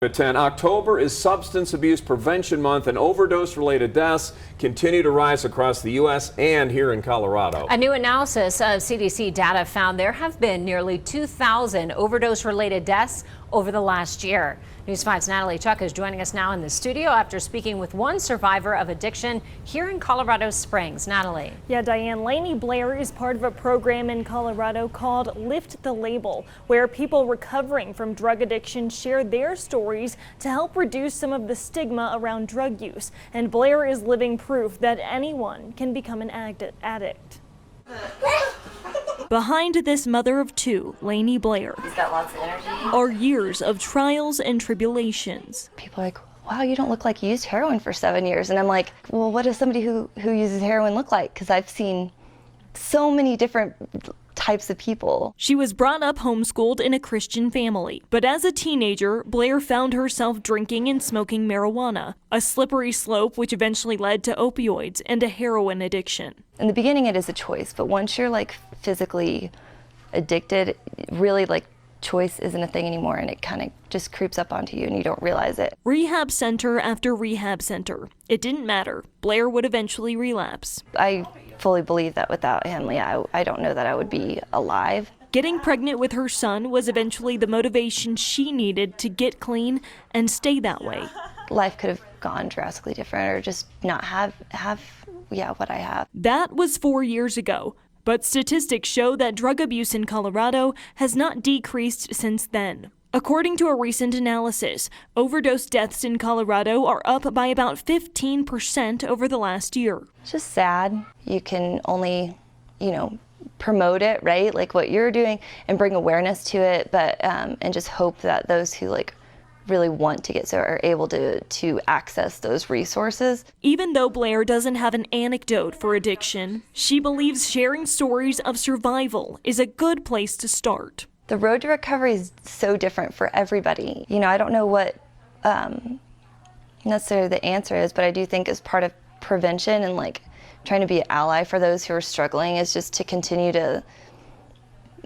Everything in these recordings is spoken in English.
At 10, October is Substance Abuse Prevention Month, and overdose-related deaths continue to rise across the U.S. and here in Colorado. A new analysis of CDC data found there have been nearly 2,000 overdose-related deaths over the last year. News 5's Natalie Chuck is joining us now in the studio after speaking with one survivor of addiction here in Colorado Springs. Natalie. Yeah, Diane, Lainey Blair is part of a program in Colorado called Lift the Label, where people recovering from drug addiction share their stories to help reduce some of the stigma around drug use. And Blair is living proof that anyone can become an addict. Behind this mother of two, Lainey Blair, He's got lots of energy. are years of trials and tribulations. People are like, wow, you don't look like you used heroin for 7 years. And I'm like, well, what does somebody who uses heroin look like? Because I've seen so many different types of people. She was brought up homeschooled in a Christian family, but as a teenager, Blair found herself drinking and smoking marijuana, a slippery slope which eventually led to opioids and a heroin addiction. In the beginning, it is a choice, but once you're like physically addicted, really like choice isn't a thing anymore, and it kind of just creeps up onto you and you don't realize it. Rehab center after rehab center. It didn't matter. Blair would eventually relapse. I fully believe that without him, I don't know that I would be alive. Getting pregnant with her son was eventually the motivation she needed to get clean and stay that way. Life could have gone drastically different, or just not have what I have. That was 4 years ago. But statistics show that drug abuse in Colorado has not decreased since then. According to a recent analysis, overdose deaths in Colorado are up by about 15% over the last year. It's just sad. You can only, promote it, right? Like what you're doing, and bring awareness to it, but and just hope that those who really want to get sober are able to access those resources. Even though Blair doesn't have an anecdote for addiction, she believes sharing stories of survival is a good place to start. The road to recovery is so different for everybody. I don't know what necessarily the answer is, but I do think as part of prevention and trying to be an ally for those who are struggling is just to continue to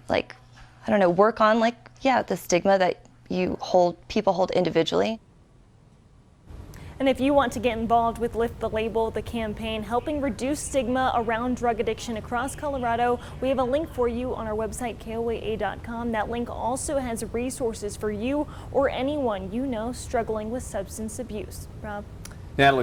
work on the stigma that people hold individually. And if you want to get involved with Lift the Label, the campaign helping reduce stigma around drug addiction across Colorado, we have a link for you on our website, KOAA.com. That link also has resources for you or anyone you know struggling with substance abuse. Rob? Natalie.